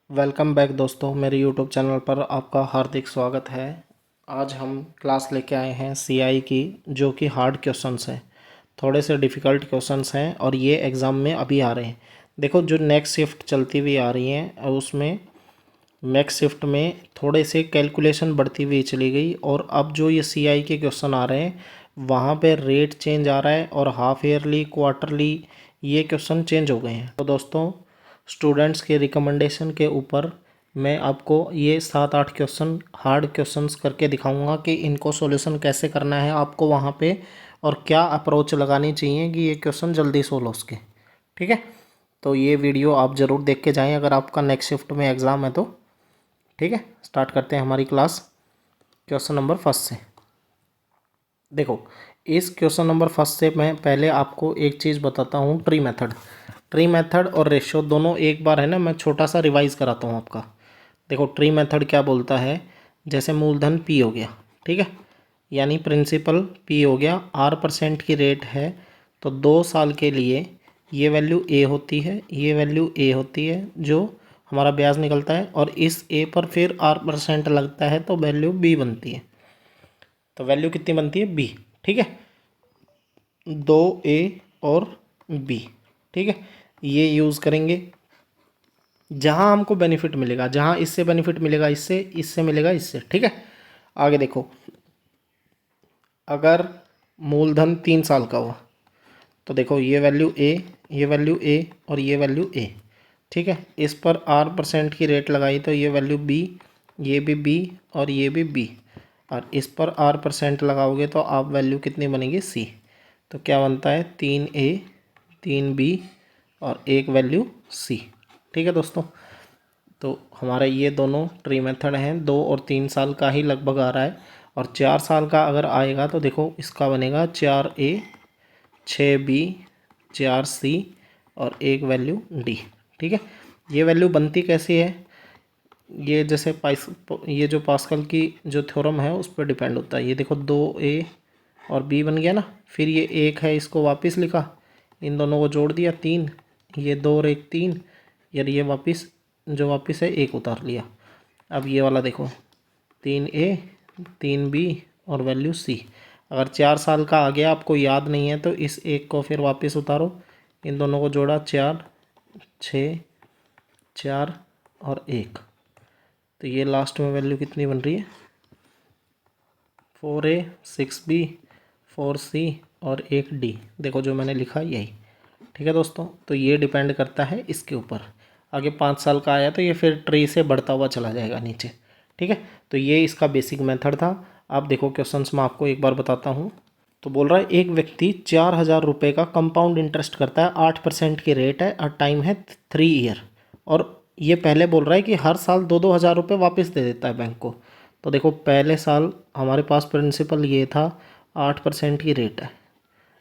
Welcome back दोस्तों, मेरे YouTube channel पर आपका हार्दिक स्वागत है। आज हम क्लास लेके आए हैं सीआई की, जो कि हार्ड क्वेश्चंस हैं, थोड़े से डिफ़िकल्ट क्वेश्चंस हैं और ये एग्ज़ाम में अभी आ रहे हैं। देखो, जो नेक्स्ट शिफ्ट चलती हुई आ रही हैं उसमें नेक्स्ट शिफ्ट में थोड़े से कैलकुलेशन बढ़ती हुई चली गई और अब जो ये सीआई के क्वेश्चन आ रहे हैं वहाँ पे रेट चेंज आ रहा है और हाफ ईयरली, क्वार्टरली ये क्वेश्चन चेंज हो गए हैं। तो दोस्तों, स्टूडेंट्स के रिकमेंडेशन के ऊपर मैं आपको ये 7-8 क्वेश्चन हार्ड क्वेश्चंस करके दिखाऊंगा कि इनको सॉल्यूशन कैसे करना है आपको वहाँ पे, और क्या अप्रोच लगानी चाहिए कि ये क्वेश्चन जल्दी सोल्व हो सके। ठीक है, तो ये वीडियो आप ज़रूर देख के जाएं अगर आपका नेक्स्ट शिफ्ट में एग्ज़ाम है तो। ठीक है, स्टार्ट करते हैं हमारी क्लास क्वेश्चन नंबर फर्स्ट से। देखो, इस क्वेश्चन नंबर फर्स्ट से मैं पहले आपको एक चीज़ बताता हूँ। ट्री मेथड और रेशियो दोनों एक बार है ना, मैं छोटा सा रिवाइज कराता हूँ आपका। देखो, ट्री मेथड क्या बोलता है, जैसे मूलधन पी हो गया, ठीक है, यानी प्रिंसिपल पी हो गया, R% की रेट है, तो 2 साल के लिए ये वैल्यू ए होती है, ये वैल्यू ए होती है जो हमारा ब्याज निकलता है, और इस ए पर फिर R% लगता है तो वैल्यू बी बनती है। तो वैल्यू कितनी बनती है, बी। ठीक है, 2A और बी। ठीक है, ये यूज़ करेंगे जहाँ हमको बेनिफिट मिलेगा, जहाँ इससे बेनिफिट मिलेगा, इससे इससे मिलेगा इससे। ठीक है, आगे देखो, अगर मूलधन 3 साल का हुआ तो देखो ये वैल्यू ए, ये वैल्यू ए और ये वैल्यू ए। ठीक है, इस पर R% की रेट लगाई तो ये वैल्यू बी, ये भी बी और ये भी बी, और इस पर R% लगाओगे तो आप वैल्यू कितनी बनेगी, सी। तो क्या बनता है, 3A 3B और एक वैल्यू सी। ठीक है दोस्तों, तो हमारा ये दोनों ट्री मेथड हैं। 2 और 3 साल का ही लगभग आ रहा है, और 4 साल का अगर आएगा तो देखो इसका बनेगा 4A 6B 4C और एक वैल्यू डी। ठीक है, ये वैल्यू बनती कैसी है, ये जैसे ये जो पास्कल की जो थ्योरम है उस पर डिपेंड होता है। ये देखो 2A और बी बन गया ना, फिर ये एक है, इसको वापस लिखा, इन दोनों को जोड़ दिया 3, ये 2 और एक 3, यार ये वापस जो वापस है एक उतार लिया। अब ये वाला देखो, 3A 3B और वैल्यू सी। अगर 4 साल का आ गया आपको याद नहीं है तो इस एक को फिर वापस उतारो, इन दोनों को जोड़ा 4 6 4 और एक, तो ये लास्ट में वैल्यू कितनी बन रही है, 4A 6B 4C और एक डी। देखो जो मैंने लिखा यही। ठीक है दोस्तों, तो ये डिपेंड करता है इसके ऊपर। आगे 5 साल का आया तो ये फिर ट्री से बढ़ता हुआ चला जाएगा नीचे। ठीक है, तो ये इसका बेसिक मेथड था। आप देखो क्वेश्चंस में आपको एक बार बताता हूँ। तो बोल रहा है एक व्यक्ति 4,000 रुपये का कंपाउंड इंटरेस्ट करता है, 8% की रेट है और टाइम है 3 ईयर, और ये पहले बोल रहा है कि हर साल 2-2 हज़ार रुपये वापस दे देता है बैंक को। तो देखो, पहले साल हमारे पास प्रिंसिपल ये था, 8% की रेट है,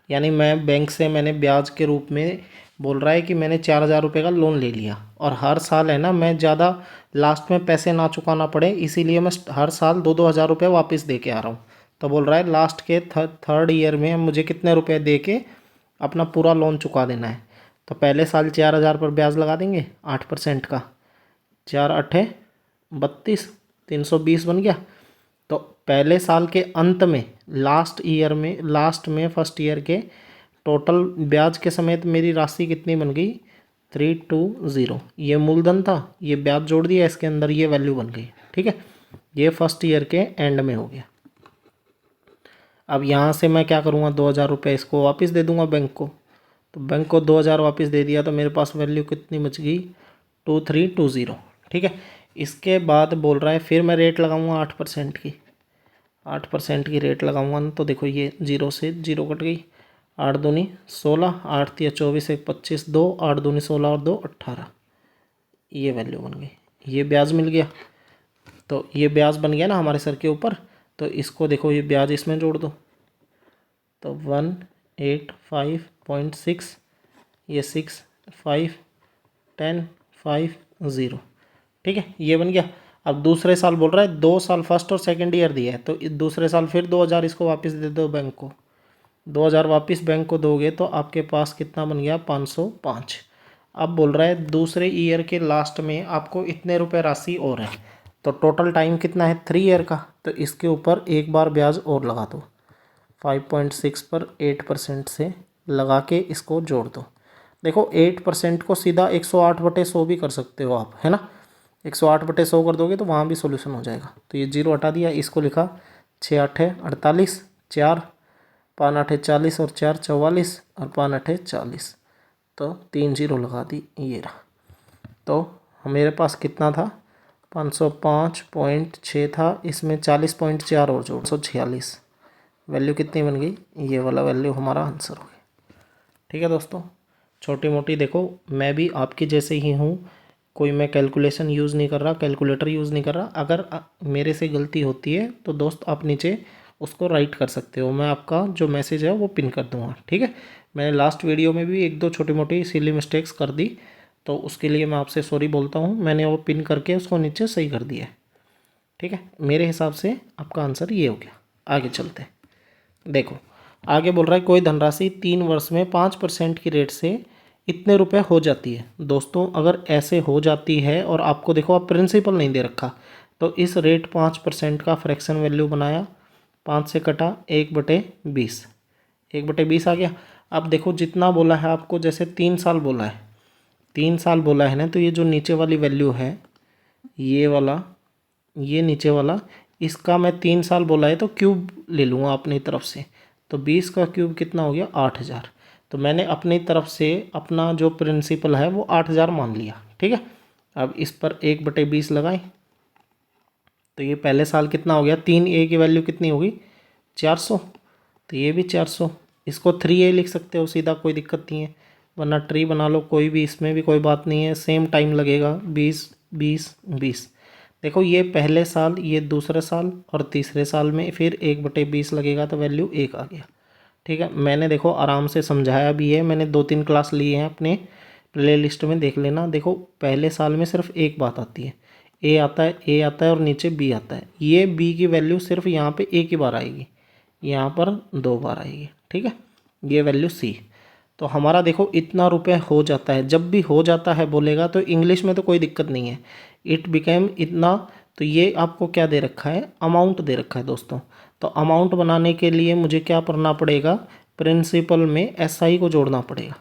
यानी मैं बैंक से मैंने ब्याज के रूप में, बोल रहा है कि मैंने 4,000 रुपये का लोन ले लिया, और हर साल है ना मैं ज़्यादा लास्ट में पैसे ना चुकाना पड़े इसीलिए मैं हर साल 2-2 हज़ार रुपये वापस दे के आ रहा हूँ। तो बोल रहा है लास्ट के थर्ड ईयर में मुझे कितने रुपए दे के अपना पूरा लोन चुका देना है। तो पहले साल 4,000 पर ब्याज लगा देंगे 8% का, 4 8 32, 320 बन गया। तो पहले साल के अंत में, लास्ट में फर्स्ट ईयर के टोटल ब्याज के समेत मेरी राशि कितनी बन गई, 320। ये मूलधन था, ये ब्याज जोड़ दिया इसके अंदर, ये वैल्यू बन गई। ठीक है, ये फर्स्ट ईयर के एंड में हो गया। अब यहाँ से मैं क्या करूँगा, 2,000 रुपये इसको वापस दे दूँगा बैंक को। तो बैंक को 2,000 वापस दे दिया तो मेरे पास वैल्यू कितनी बच गई, 2320। ठीक है, इसके बाद बोल रहा है फिर मैं रेट लगाऊंगा 8% की, 8% की रेट लगाऊंगा ना, तो देखो ये 0 से 0 कट गई, 8 दूनी 16, 8 या 24 1 25 2, 8 दूनी 16 और 2 18, ये वैल्यू बन गई, ये ब्याज मिल गया। तो ये ब्याज बन गया ना हमारे सर के ऊपर, तो इसको देखो ये ब्याज इसमें जोड़ दो, तो 185.6, ये 6 5 10 5 0। ठीक है, ये बन गया। अब दूसरे साल बोल रहा है 2 साल फर्स्ट और सेकंड ईयर दिया है, तो दूसरे साल फिर 2,000 इसको वापस दे दो बैंक को, 2,000 वापस बैंक को दोगे तो आपके पास कितना बन गया, 505। अब बोल रहा है दूसरे ईयर के लास्ट में आपको इतने रुपए राशि और है, तो टोटल टाइम कितना है 3 ईयर का, तो इसके ऊपर एक बार ब्याज और लगा दो 5.6 पर 8% से लगा के इसको जोड़ दो। देखो 8% को सीधा 108/100 भी कर सकते हो आप, है ना। 108/100 कर दोगे तो वहाँ भी सोल्यूशन हो जाएगा। तो ये जीरो हटा दिया, इसको लिखा 6 8 48, 4 5 8 40 और 4 44 और 5 8 40, तो 3 जीरो लगा दी, ये रहा। तो मेरे पास कितना था 505.6 था, इसमें 40.4 और जोड़ 146, वैल्यू कितनी बन गई, ये वाला वैल्यू हमारा आंसर हो गया। ठीक है दोस्तों, छोटी मोटी देखो मैं भी आपकी जैसे ही हूँ, कोई मैं कैलकुलेशन यूज़ नहीं कर रहा, कैलकुलेटर यूज़ नहीं कर रहा। अगर मेरे से गलती होती है तो दोस्त आप नीचे उसको राइट कर सकते हो, मैं आपका जो मैसेज है वो पिन कर दूँगा। ठीक है, मैंने लास्ट वीडियो में भी एक दो छोटी मोटी सिली मिस्टेक्स कर दी, तो उसके लिए मैं आपसे सॉरी बोलता हूँ। मैंने वो पिन करके उसको नीचे सही कर दिया है। ठीक है, मेरे हिसाब से आपका आंसर ये हो गया। आगे चलते हैं। देखो आगे बोल रहा है कोई धनराशि 3 वर्ष में 5% की रेट से इतने रुपए हो जाती है। दोस्तों अगर ऐसे हो जाती है और आपको देखो आप प्रिंसिपल नहीं दे रखा, तो इस रेट 5% का फ्रैक्शन वैल्यू बनाया, 5 से कटा 1/20, 1/20 आ गया। अब देखो जितना बोला है आपको, जैसे 3 साल बोला है, 3 साल बोला है ना, तो ये जो नीचे वाली वैल्यू है, ये वाला, ये नीचे वाला, इसका मैं 3 साल बोला है तो क्यूब ले लूँगा अपनी तरफ से, तो 20 का क्यूब कितना हो गया 8000। तो मैंने अपनी तरफ से अपना जो प्रिंसिपल है वो 8000 मान लिया। ठीक है, अब इस पर 1/20 लगाएं, तो ये पहले साल कितना हो गया, 3A की वैल्यू कितनी होगी 400, तो ये भी 400। इसको 3A लिख सकते हो सीधा, कोई दिक्कत नहीं है, वरना ट्री बना लो कोई भी, इसमें भी कोई बात नहीं है, सेम टाइम लगेगा 20 20 20। देखो ये पहले साल, ये दूसरे साल और तीसरे साल में फिर 1/20 लगेगा, तो वैल्यू 1 आ गया। ठीक है, मैंने देखो आराम से समझाया भी है, मैंने 2-3 क्लास लिए हैं, अपने प्ले लिस्ट में देख लेना। देखो पहले साल में सिर्फ एक बात आती है, ए आता है, ए आता है और नीचे बी आता है। ये बी की वैल्यू सिर्फ यहाँ पे एक ही बार आएगी, यहाँ पर 2 बार आएगी। ठीक है, ये वैल्यू सी। तो हमारा देखो इतना रुपए हो जाता है, जब भी हो जाता है बोलेगा तो इंग्लिश में तो कोई दिक्कत नहीं है, इट बिकेम इतना। तो ये आपको क्या दे रखा है, अमाउंट दे रखा है दोस्तों। तो अमाउंट बनाने के लिए मुझे क्या करना पड़ेगा, प्रिंसिपल में एसआई को जोड़ना पड़ेगा।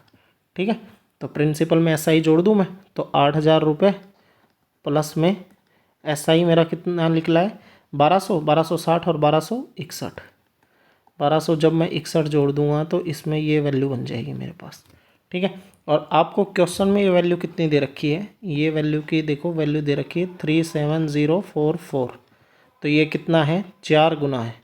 ठीक है, तो प्रिंसिपल में एसआई जोड़ दूँ मैं, तो 8000 रुपये प्लस में एसआई मेरा कितना निकला है 1200, 1260 और 1261, 1200 जब मैं 61 जोड़ दूंगा तो इसमें ये वैल्यू बन जाएगी मेरे पास। ठीक है, और आपको क्वेश्चन में ये वैल्यू कितनी दे रखी है, ये वैल्यू की देखो वैल्यू दे रखी है 37044, तो ये कितना है 4 गुना है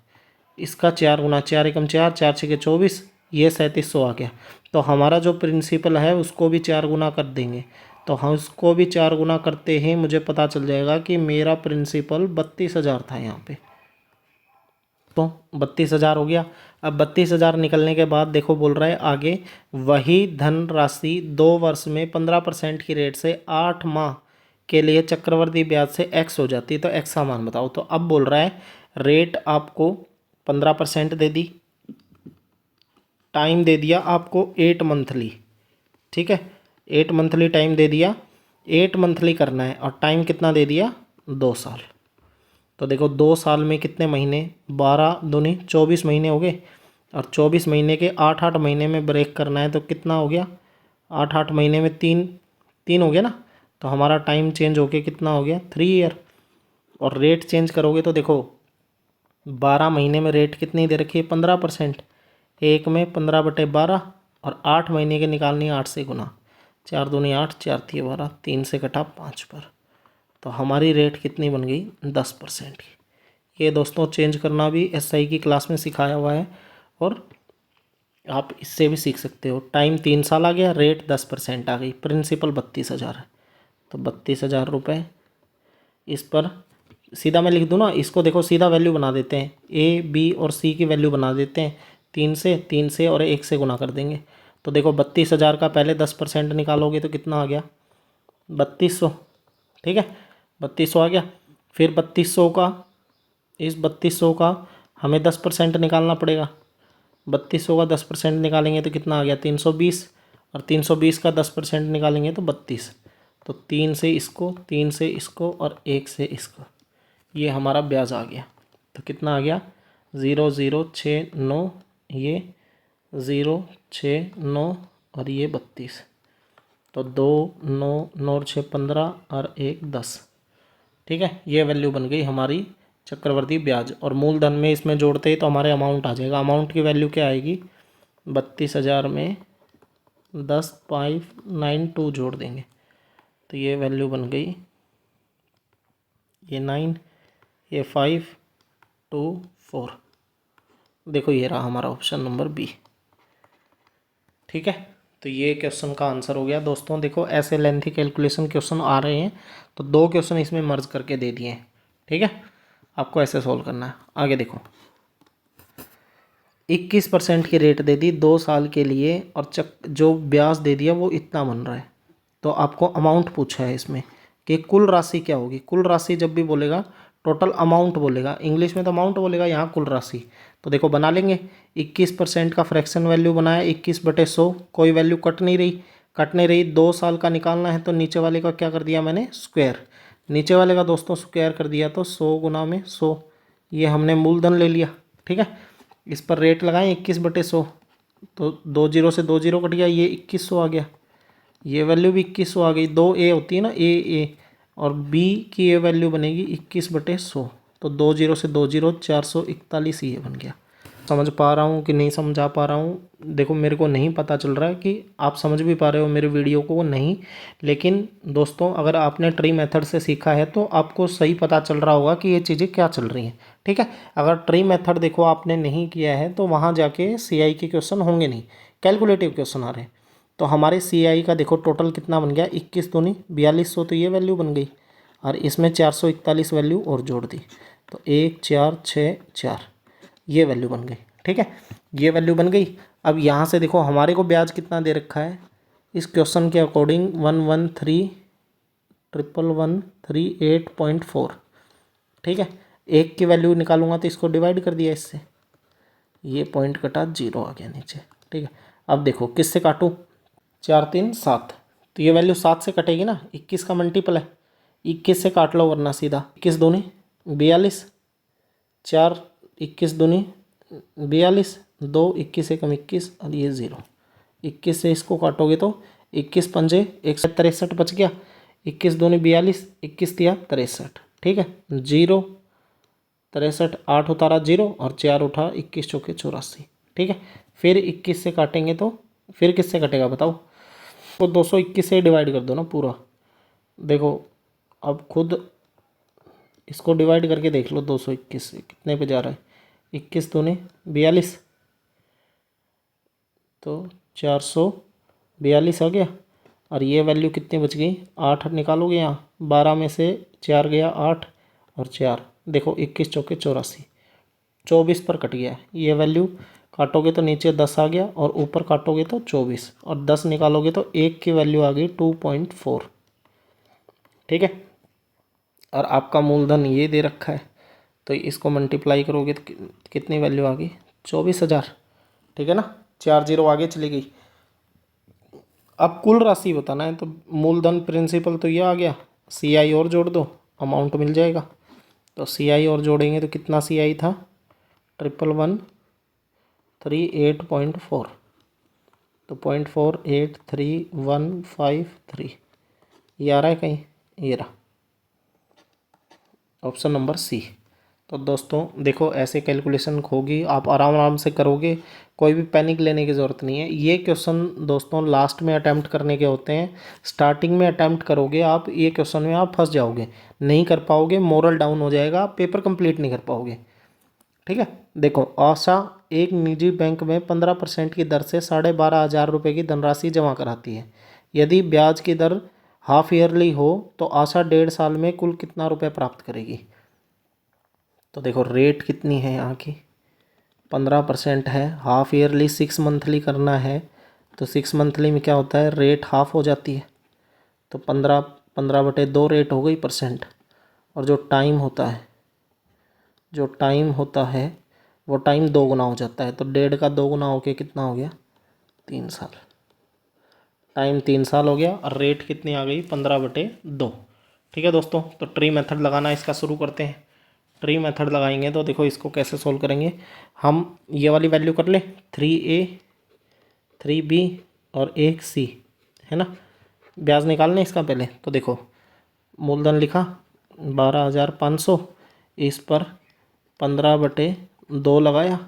इसका, 4 गुना 4 एकम 4, 4 छः 24, ये 3700 आ गया। तो हमारा जो प्रिंसिपल है उसको भी 4 गुना कर देंगे, तो हम उसको भी 4 गुना करते ही मुझे पता चल जाएगा कि मेरा प्रिंसिपल 32,000 था यहाँ पे, तो 32,000 हो गया। अब 32,000 निकलने के बाद देखो बोल रहा है आगे, वही धन राशि 2 वर्ष में 15% की रेट से 8 माह के लिए चक्रवर्ती ब्याज से x हो जाती है, तो x का मान बताओ। तो अब बोल रहा है रेट आपको 15% दे दी, टाइम दे दिया आपको 8 मंथली। ठीक है, 8 मंथली टाइम दे दिया, 8 मंथली करना है, और टाइम कितना दे दिया 2 साल। तो देखो 2 साल में कितने महीने, 12 दूनी 24 महीने हो गए, और 24 महीने के 8-8 महीने में ब्रेक करना है, तो कितना हो गया 8-8 महीने में 3 हो गया ना। तो हमारा टाइम चेंज हो के कितना हो गया 3 ईयर। और रेट चेंज करोगे तो देखो 12 महीने में रेट कितनी दे रखी है 15%, एक में 15/12, और 8 महीने के निकालनी है 8 से गुना, 4 दूनी 8, 4 3 12, 3 से कटा 5 पर, तो हमारी रेट कितनी बन गई 10% की। ये दोस्तों चेंज करना भी एसआई की क्लास में सिखाया हुआ है, और आप इससे भी सीख सकते हो। टाइम 3 साल आ गया, रेट 10% आ गई, प्रिंसिपल 32,000 है, तो 32,000 रुपये इस पर सीधा मैं लिख दूँ ना, इसको देखो सीधा वैल्यू बना देते हैं, ए बी और सी की वैल्यू बना देते हैं, 3 से और 1 से गुना कर देंगे। तो देखो 32,000 का पहले 10% निकालोगे तो कितना आ गया 3200। ठीक है, 3200 आ गया, फिर 3200 का, इस 3200 का हमें 10% निकालना पड़ेगा, 3200 का 10% निकालेंगे तो कितना आ गया 320, और 320 का 10% निकालेंगे तो 32। तो 3 से इसको, 3 से इसको और 1 से इसको, ये हमारा ब्याज आ गया। तो कितना आ गया? 0,069, ये 0,69 और ये 32। तो 2, 9, 9 और 6 15 और 1 10। ठीक है, ये वैल्यू बन गई हमारी चक्रवर्ती ब्याज। और मूलधन में इसमें जोड़ते ही तो हमारे अमाउंट आ जाएगा। अमाउंट की वैल्यू क्या आएगी? 32,000 में 10,592 जोड़ देंगे तो ये वैल्यू बन गई, ये 9, ये 5, 2, 4। देखो ये रहा हमारा ऑप्शन नंबर बी। ठीक है, तो ये क्वेश्चन का आंसर हो गया दोस्तों। देखो ऐसे लेंथी कैलकुलेशन क्वेश्चन आ रहे हैं तो 2 क्वेश्चन इसमें मर्ज करके दे दिए हैं। ठीक है, आपको ऐसे सॉल्व करना है। आगे देखो, 21% की रेट दे दी 2 साल के लिए और जो ब्याज दे दिया वो इतना बन रहा है। तो आपको अमाउंट पूछा है इसमें कि कुल राशि क्या होगी। कुल राशि जब भी बोलेगा टोटल अमाउंट बोलेगा, इंग्लिश में तो अमाउंट बोलेगा, यहाँ कुल राशि। तो देखो बना लेंगे। 21% का फ्रैक्शन वैल्यू बनाया, 21/100, कोई वैल्यू कट नहीं रही, 2 साल का निकालना है तो नीचे वाले का क्या कर दिया मैंने? स्क्वायर। नीचे वाले का दोस्तों स्क्वायर कर दिया तो 100 गुना में 100, ये हमने मूलधन ले लिया। ठीक है, इस पर रेट लगाएं 21/100, तो 2 जीरो से 2 जीरो कट गया, ये 2100 आ गया। ये वैल्यू भी 2100 आ गई। 2 ए होती है ना, ए और बी की ये वैल्यू बनेगी 21/100। तो 2 जीरो से 2 जीरो, 441 ये बन गया। समझ पा रहा हूँ कि नहीं समझा पा रहा हूँ? देखो मेरे को नहीं पता चल रहा है कि आप समझ भी पा रहे हो मेरे वीडियो को नहीं, लेकिन दोस्तों अगर आपने ट्री मेथड से सीखा है तो आपको सही पता चल रहा होगा कि ये चीज़ें क्या चल रही हैं। ठीक है, अगर ट्री मेथड देखो आपने नहीं किया है तो वहाँ जाके सीआई के क्वेश्चन होंगे नहीं, कैलकुलेटिव क्वेश्चन आ रहे हैं। तो हमारे सीआई का देखो टोटल कितना बन गया? 21 दूनी 4200, तो ये वैल्यू बन गई और इसमें 441 वैल्यू और जोड़ दी तो 1 4 6 4, ये वैल्यू बन गई। ठीक है, ये वैल्यू बन गई। अब यहाँ से देखो हमारे को ब्याज कितना दे रखा है इस क्वेश्चन के अकॉर्डिंग, 113,113,8.4। ठीक है, एक की वैल्यू निकालूंगा तो इसको डिवाइड कर दिया इससे, ये पॉइंट कटा, 0 आ गया नीचे। ठीक है, अब देखो किससे काटूँ? 4 3 7, तो ये वैल्यू 7 से कटेगी ना, 21 का मल्टीपल है, 21 से काट लो वरना सीधा। 21 दूनी 42, 4 21 दूनी 42, 2 21 एकम 21 और ये 0। 21 से इसको काटोगे तो 21 पंजे 163 बच गया, 21 दूनी 42, 21 दिया 63। ठीक है, 0 63, 8 उतारा 0 और 4 उठा, 21 चौके 84। ठीक है, फिर 21 से काटेंगे तो फिर किससे कटेगा बताओ? तो 221 से डिवाइड कर दो ना पूरा। देखो अब खुद इसको डिवाइड करके देख लो, 221 से कितने पे जा रहा है? 21 दूनी 42, तो 442 आ गया और ये वैल्यू कितनी बच गई? 8 निकालोगे यहाँ, 12 में से 4 गया 8 और 4, देखो 21 चौके 84, 24 पर कट गया। ये वैल्यू काटोगे तो नीचे 10 आ गया और ऊपर काटोगे तो 24 और 10 निकालोगे तो 1 की वैल्यू आ गई 2.4। ठीक है, और आपका मूलधन ये दे रखा है तो इसको मल्टीप्लाई करोगे तो कितनी वैल्यू आ गई? 24,000। ठीक है ना, 4 जीरो आगे चली गई। अब कुल राशि बताना है तो मूलधन प्रिंसिपल तो ये आ गया, सीआई और जोड़ दो, अमाउंट मिल जाएगा। तो सीआई और जोड़ेंगे तो कितना सीआई था? 11138.4, तो 0.483153, ये आ रहा है कहीं? ये रहा ऑप्शन नंबर सी। तो दोस्तों देखो ऐसे कैलकुलेशन होगी, आप आराम आराम से करोगे, कोई भी पैनिक लेने की ज़रूरत नहीं है। ये क्वेश्चन दोस्तों लास्ट में अटैम्प्ट करने के होते हैं, स्टार्टिंग में अटैम्प्ट करोगे आप ये क्वेश्चन में आप फंस जाओगे, नहीं कर पाओगे, मोरल डाउन हो जाएगा, पेपर कंप्लीट नहीं कर पाओगे। ठीक है, देखो आशा एक निजी बैंक में 15% की दर से 12,500 रुपये की धनराशि जमा कराती है। यदि ब्याज की दर हाफ ईयरली हो तो आशा 1.5 साल में कुल कितना रुपये प्राप्त करेगी? तो देखो रेट कितनी है यहाँ की? 15% है, हाफ ईयरली 6 मंथली करना है तो 6 मंथली में क्या होता है? रेट हाफ हो जाती है, तो 15/2 रेट हो गई परसेंट। और जो टाइम होता है वो टाइम 2 गुना हो जाता है, तो 1.5 का 2 गुना हो के कितना हो गया? 3 साल। टाइम 3 साल हो गया और रेट कितनी आ गई 15/2। ठीक है दोस्तों, तो ट्री मेथड लगाना इसका शुरू करते हैं। ट्री मेथड लगाएंगे तो देखो इसको कैसे सोल्व करेंगे। हम ये वाली वैल्यू कर लें 3A 3B और 1C, है ना। ब्याज निकालने इसका पहले तो देखो मूलधन लिखा 12,500, इस पर 15/2 लगाया,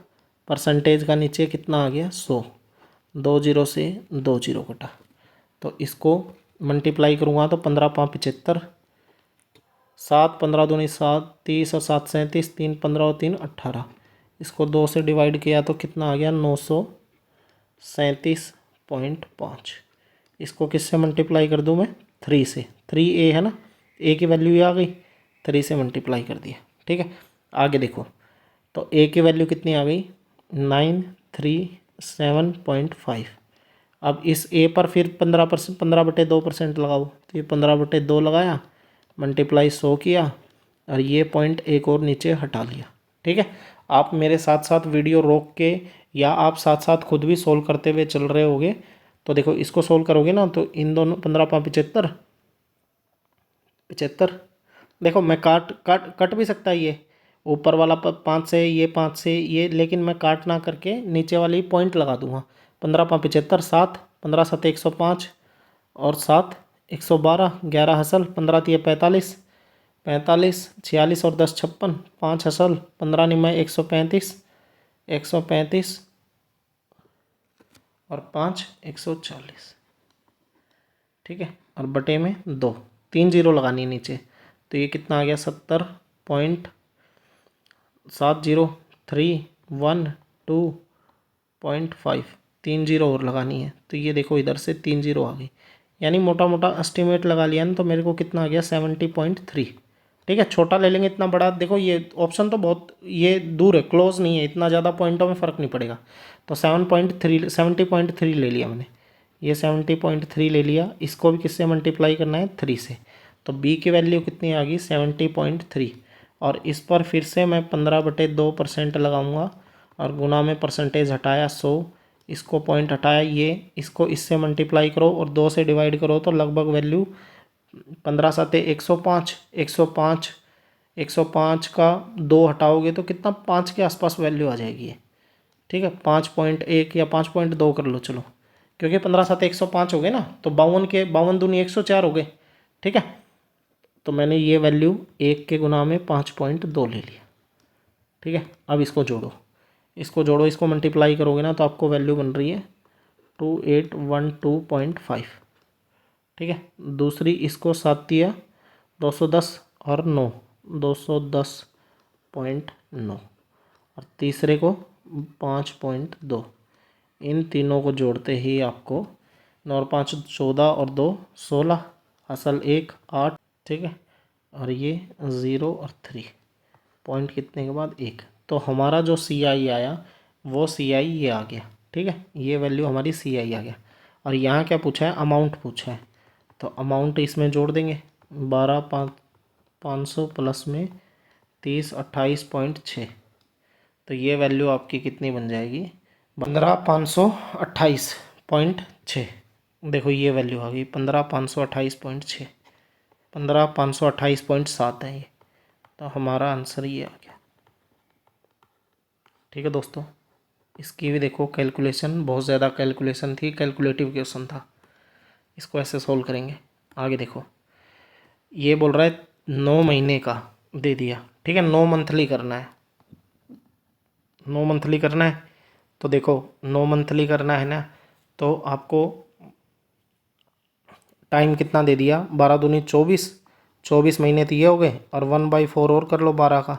परसेंटेज का नीचे कितना आ गया 100, 2 जीरो से 2 जीरो कटा, तो इसको मल्टीप्लाई करूँगा तो 15×5 75, 7 15 दूनी 7 30 और 7 37, 3 15 और 3 18, इसको 2 से डिवाइड किया तो कितना आ गया 937.5। इसको किससे मल्टीप्लाई कर दूँ मैं 3 से, 3A है ना, A की वैल्यू आ गई, 3 से मल्टीप्लाई कर दिया। ठीक है, आगे देखो तो A की वैल्यू कितनी आ गई 937.5। अब इस A पर फिर 15% 15/2% लगाओ, तो ये 15/2 लगाया, मल्टीप्लाई 100 किया और ये पॉइंट एक और नीचे हटा लिया। ठीक है, आप मेरे साथ साथ वीडियो रोक के या आप साथ साथ खुद भी सोल्व करते हुए चल रहे होगे। तो देखो इसको सोल्व करोगे ना तो इन दोनों 15×5 75 75, देखो मैं कट भी सकता है, ये ऊपर वाला 5 से ये 5 से ये, लेकिन मैं काट ना करके नीचे वाली पॉइंट लगा दूंगा। 15×5 75, 7 15 7 105 और 7 112, 11 हसल, 15 3 45 45 46 और 10 56, 5 हसल, 15 निमाय 135 135 और 5 140। ठीक है, और बटे में 2, 3 जीरो लगानी है नीचे, तो ये कितना आ गया 70.703112.5, 3 जीरो और लगानी है, तो ये देखो इधर से 3 जीरो आ गई, यानी मोटा मोटा एस्टिमेट लगा लिया ना, तो मेरे को कितना आ गया 70.3। ठीक है, छोटा ले लेंगे, इतना बड़ा देखो ये ऑप्शन तो बहुत ये दूर है, क्लोज नहीं है, इतना ज़्यादा पॉइंटों में फ़र्क नहीं पड़ेगा। तो 70.3 ले लिया मैंने, ये 70.3 ले लिया, इसको भी किससे मल्टीप्लाई करना है 3 से, तो B की वैल्यू कितनी आ गई 70.3। और इस पर फिर से मैं 15/2% लगाऊंगा और गुना में परसेंटेज हटाया 100, इसको पॉइंट हटाया, ये इसको इससे मल्टीप्लाई करो और 2 से डिवाइड करो तो लगभग वैल्यू 15 7 105 105 105 का 2 हटाओगे तो कितना 5 के आसपास वैल्यू आ जाएगी ये। ठीक है, 5.1 या 5.2 कर लो चलो, क्योंकि 15 7 105 हो गए ना, तो 52 के 52 दूनी 104 हो गए। ठीक है, तो मैंने ये वैल्यू 1 के गुना में 5.2 ले लिया। ठीक है, अब इसको जोड़ो, इसको जोड़ो, इसको मल्टीप्लाई करोगे ना तो आपको वैल्यू बन रही है 2812.5। ठीक है, दूसरी इसको 7 दिया 210 और 9 210.9 और तीसरे को 5.2, इन तीनों को जोड़ते ही आपको 9 और 5 14 और 2 16, असल 1 8। ठीक है, और ये 0 और 3 पॉइंट कितने के बाद 1, तो हमारा जो CI आया वो CI ये आ गया। ठीक है, ये वैल्यू हमारी CI आ गया। और यहाँ क्या पूछा है, अमाउंट पूछा है, तो अमाउंट इसमें जोड़ देंगे 12,500 प्लस में 30 28.6, तो ये वैल्यू आपकी कितनी बन जाएगी 15,528.6। देखो ये वैल्यू आ गई 15,528.6, 15,528.7 है ये, तो हमारा आंसर ये आ गया। ठीक है दोस्तों, इसकी भी देखो कैलकुलेशन, बहुत ज़्यादा कैलकुलेशन थी, कैलकुलेटिव क्वेश्चन था, इसको ऐसे सोल्व करेंगे। आगे देखो ये बोल रहा है 9 महीने का दे दिया। ठीक है, 9 मंथली करना है, 9 मंथली करना है, तो देखो 9 मंथली करना है ना, तो आपको टाइम कितना दे दिया 12 दूनी 24, 24 महीने तो ये हो गए, और 1/4 और कर लो 12 का,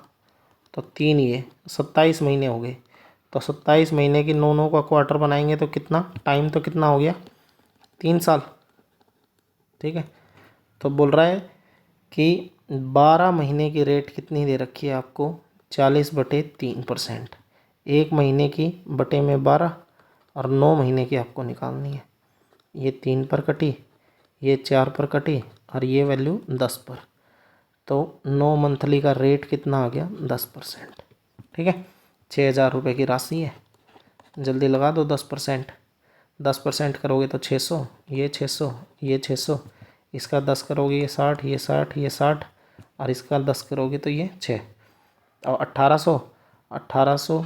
तो 3 ये 27 महीने हो गए। तो 27 महीने की 9 9 का क्वार्टर बनाएंगे तो कितना टाइम, तो कितना हो गया 3 साल। ठीक है, तो बोल रहा है कि 12 महीने की रेट कितनी दे रखी है आपको 40/3%, 1 महीने की बटे में 12 और 9 महीने की आपको निकालनी है। ये 3 पर कटी, ये 4 पर कटी और ये वैल्यू 10 पर, तो 9 मंथली का रेट कितना आ गया 10%। ठीक है, 6,000 रुपये की राशि है, जल्दी लगा दो 10%, 10% करोगे तो 600, ये 600, ये 600, इसका 10 करोगे ये 60, ये 60, ये 60, और इसका 10 करोगे तो ये 6, और 1800, 1800,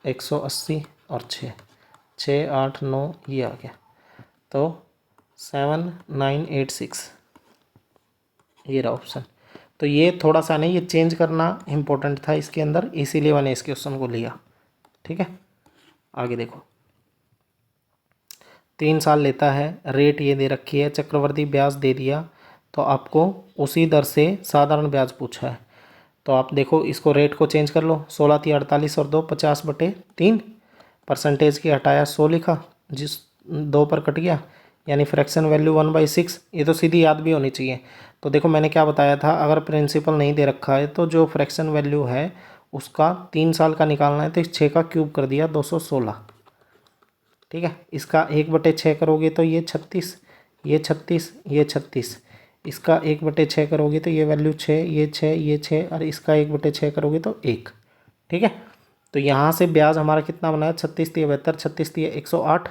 180 और 6, 6, 8, 9 ये आ गया, तो 7986 ये रहा ऑप्शन। तो ये थोड़ा सा नहीं, ये चेंज करना इम्पोर्टेंट था इसके अंदर, इसीलिए मैंने इस क्वेश्चन को लिया। ठीक है, आगे देखो। 3 साल लेता है, रेट ये दे रखी है, चक्रवर्ती ब्याज दे दिया, तो आपको उसी दर से साधारण ब्याज पूछा है। तो आप देखो इसको रेट को चेंज कर लो, 16 थी 48 और 2 50/3, परसेंटेज की हटाया 100 लिखा, जिस 2 पर कट गया, यानी फ्रैक्शन वैल्यू 1/6। ये तो सीधी याद भी होनी चाहिए। तो देखो मैंने क्या बताया था, अगर प्रिंसिपल नहीं दे रखा है तो जो फ्रैक्शन वैल्यू है उसका 3 साल का निकालना है, तो 6 का क्यूब कर दिया 216। ठीक है, इसका 1/6 करोगे तो ये 36, ये 36, ये 36, इसका 1/6 करोगे तो ये वैल्यू 6, ये 6, ये 6, और इसका 1/6 करोगे तो 1। ठीक है, तो यहाँ से ब्याज हमारा कितना बनाया, 36 3 72, 36 3 108,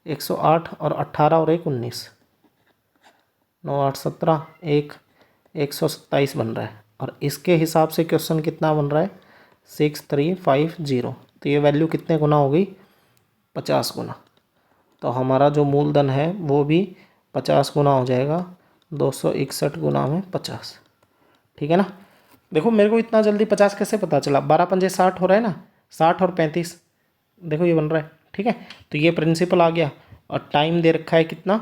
108 और 18 और 1 19, 9 8 17, 127 बन रहा है। और इसके हिसाब से क्वेश्चन कितना बन रहा है, 6350। तो ये वैल्यू कितने गुना हो गई, 50 गुना। तो हमारा जो मूलधन है वो भी 50 गुना हो जाएगा, 261 गुना में 50। ठीक है ना। देखो मेरे को इतना जल्दी 50 कैसे पता चला, 12 पंजे 60 हो रहा है ना, 60 और 35, देखो ये बन रहा है। ठीक है, तो ये प्रिंसिपल आ गया, और टाइम दे रखा है कितना,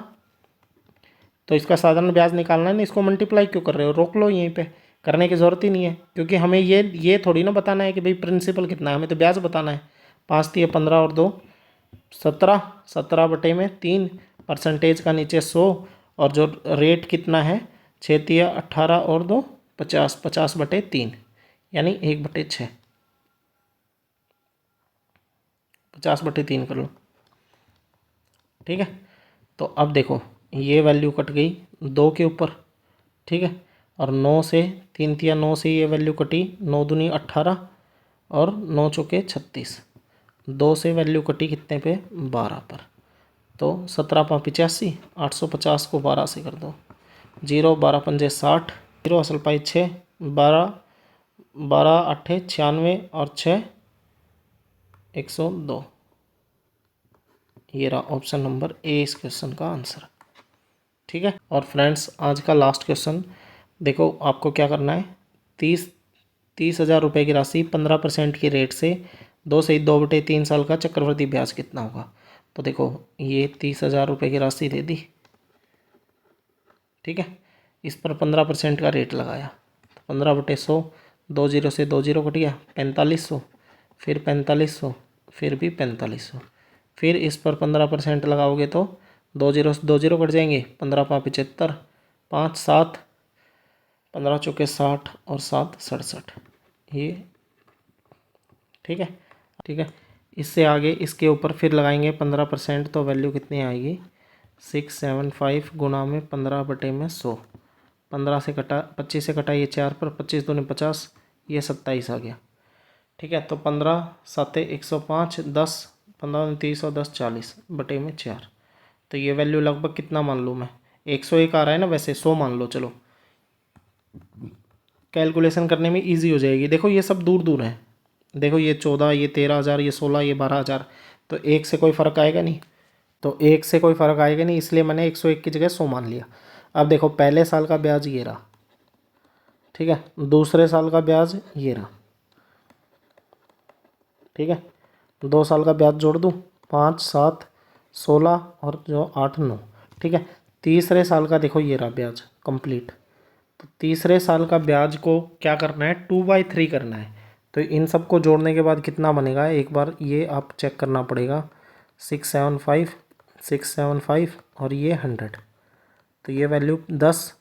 तो इसका साधारण ब्याज निकालना है ना, इसको मल्टीप्लाई क्यों कर रहे हो, रोक लो, यहीं पे करने की ज़रूरत ही नहीं है, क्योंकि हमें ये थोड़ी ना बताना है कि भाई प्रिंसिपल कितना है, हमें तो ब्याज बताना है। 5 3 15 और 2 17, 17/3, परसेंटेज का नीचे 100, और जो रेट कितना है 6 3 18 और 2 50, 50/3, यानी 1/6, 50/3 कर लो। ठीक है, तो अब देखो ये वैल्यू कट गई 2 के ऊपर। ठीक है, और 9 से 3 3 9 से ये वैल्यू कटी, 9 दूनी 18 और 9 चौके 36, 2 से वैल्यू कटी कितने पे, 12 पर। तो 17 5 85, 850 को 12 से कर दो, 0 12 पंजे 60, 0 असल पाई 6, 12 12 8 96 और 6 102। ये रहा ऑप्शन नंबर ए इस क्वेश्चन का आंसर। ठीक है, और फ्रेंड्स आज का लास्ट क्वेश्चन देखो, आपको क्या करना है, 30,000 रुपये की राशि 15% की रेट से 2 से 2/3 साल का चक्रवृद्धि ब्याज कितना होगा। तो देखो ये 30,000 रुपये की राशि दे दी। ठीक है, इस पर 15% का रेट लगाया, तो 15/100, 2 0 से 2 0 कट गया, 4500, फिर 4500, फिर भी 4500, फिर इस पर 15% लगाओगे तो 2 0 से 2 0 कट जाएंगे, 15 5 75, 5 7, 15 चौके 60 और 7 67, ये। ठीक है, ठीक है, इससे आगे इसके ऊपर फिर लगाएंगे 15%, तो वैल्यू कितनी आएगी, 675 गुना में 15/100, 15 से कटा 25 से कटा ये 4 पर, 25 दूनी 50, ये 27 आ गया। ठीक है, तो 15 7 105, 10 15 दूनी 30 और 10 40/4। तो ये वैल्यू लगभग कितना मान लूँ मैं, 101 आ रहा है ना, वैसे 100 मान लो, चलो कैलकुलेशन करने में ईजी हो जाएगी। देखो ये सब दूर दूर है, देखो ये 14, ये 13,000, ये 16, ये 12,000, तो एक से कोई फ़र्क आएगा नहीं, तो एक से कोई फ़र्क आएगा नहीं, इसलिए मैंने 101 की जगह 100 मान लिया। अब देखो पहले साल का ब्याज ये रहा, ठीक है, दूसरे साल का ब्याज ये रहा। ठीक है, 2 साल का ब्याज जोड़ दूँ, 5 7 16 और जो 8 9। ठीक है, तीसरे साल का देखो ये रहा ब्याज कंप्लीट, तो तीसरे साल का ब्याज को क्या करना है, 2/3 करना है। तो इन सब को जोड़ने के बाद कितना बनेगा, एक बार ये आप चेक करना पड़ेगा, 675 675 और ये 100, तो ये वैल्यू 10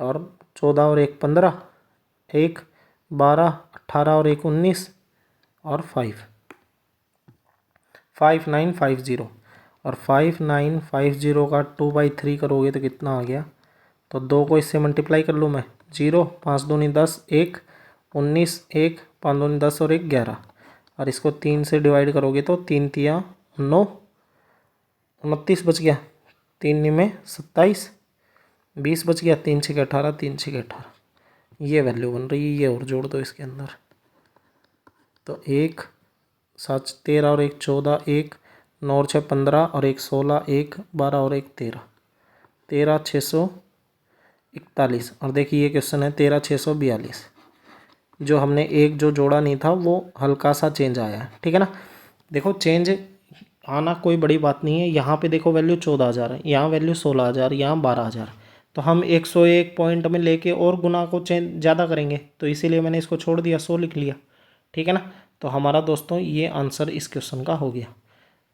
और 14 और 1 15, 1 12, 18 और 1 19 और 5950, और 5950 का 2/3 करोगे तो कितना आ गया, तो 2 को इससे मल्टीप्लाई कर लूँ मैं, 0 5 दूनी 10, 1 19, 1 5 दूनी 10 और 1 11, और इसको 3 से डिवाइड करोगे तो 3 3 9, 29 बच गया, 3 में 27, 20 बच गया, 3 6 18, 3 6 18, ये वैल्यू बन रही है। ये और जोड़ दो इसके अंदर, तो 1 7 13 और 1 14, 1 9 और 6 15 और 1 16, 1 12 और 1 13, 13 641। और देखिए ये क्वेश्चन है 13 642। जो हमने एक जो जोड़ा नहीं था वो हल्का सा चेंज आया है, ठीक है ना। देखो चेंज आना कोई बड़ी बात नहीं है। यहाँ पे देखो वैल्यू 14,000 है, यहाँ वैल्यू 16,000, यहाँ 12,000। तो हम 101 पॉइंट में लेके और गुना को चेंज ज़्यादा करेंगे, तो इसीलिए मैंने इसको छोड़ दिया, 100 लिख लिया, ठीक है ना। तो हमारा दोस्तों ये आंसर इस क्वेश्चन का हो गया।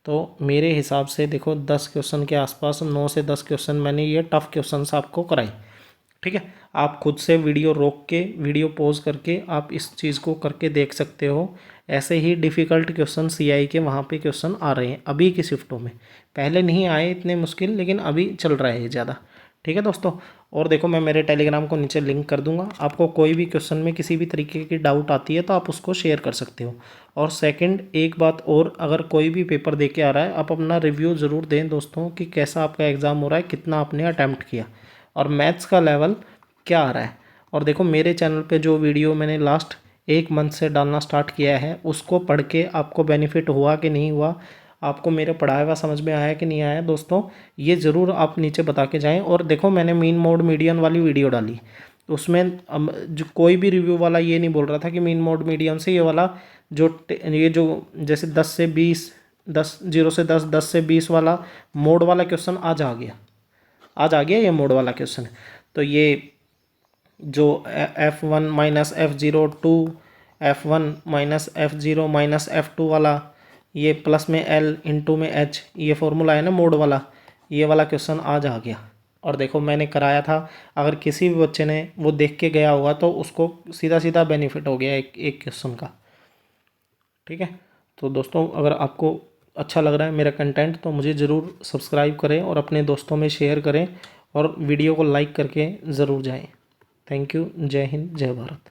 तो मेरे हिसाब से देखो 10 क्वेश्चन के आसपास, 9 से 10 क्वेश्चन मैंने ये टफ क्वेश्चन आपको कराए, ठीक है। आप खुद से वीडियो रोक के, वीडियो पॉज करके आप इस चीज़ को करके देख सकते हो। ऐसे ही डिफ़िकल्ट क्वेश्चन सीआई के वहाँ पे क्वेश्चन आ रहे हैं अभी की शिफ्टों में। पहले नहीं आए इतने मुश्किल, लेकिन अभी चल रहा है ज़्यादा, ठीक है दोस्तों। और देखो मैं मेरे टेलीग्राम को नीचे लिंक कर दूंगा। आपको कोई भी क्वेश्चन में किसी भी तरीके की डाउट आती है तो आप उसको शेयर कर सकते हो। और सेकंड एक बात और, अगर कोई भी पेपर दे के आ रहा है आप अपना रिव्यू ज़रूर दें दोस्तों कि कैसा आपका एग्ज़ाम हो रहा है, कितना आपने अटैम्प्ट किया और मैथ्स का लेवल क्या आ रहा है। और देखो मेरे चैनल पे जो वीडियो मैंने लास्ट 1 मंथ से डालना स्टार्ट किया है उसको पढ़ के आपको बेनिफिट हुआ कि नहीं हुआ, आपको मेरे पढ़ाया हुआ समझ में आया कि नहीं आया दोस्तों, ये ज़रूर आप नीचे बता के जाएं। और देखो मैंने मीन मोड मीडियन वाली वीडियो डाली, उसमें जो कोई भी रिव्यू वाला ये नहीं बोल रहा था कि मीन मोड मीडियन से ये वाला ये जो जैसे 10 से 20, 10 0 से 10, 10 से 20 वाला मोड वाला क्वेश्चन आज आ गया, आज आ गया ये मोड वाला क्वेश्चन है। तो ये जो F1 minus F02, F1 minus F0 minus F2 वाला, ये प्लस में L इंटू में H, ये फॉर्मूला है ना मोड वाला, ये वाला क्वेश्चन आज आ गया। और देखो मैंने कराया था, अगर किसी भी बच्चे ने वो देख के गया होगा तो उसको सीधा सीधा बेनिफिट हो गया एक एक क्वेश्चन का, ठीक है। तो दोस्तों अगर आपको अच्छा लग रहा है मेरा कंटेंट तो मुझे ज़रूर सब्सक्राइब करें और अपने दोस्तों में शेयर करें और वीडियो को लाइक करके ज़रूर जाएं। Thank you. जय हिंद, जय भारत।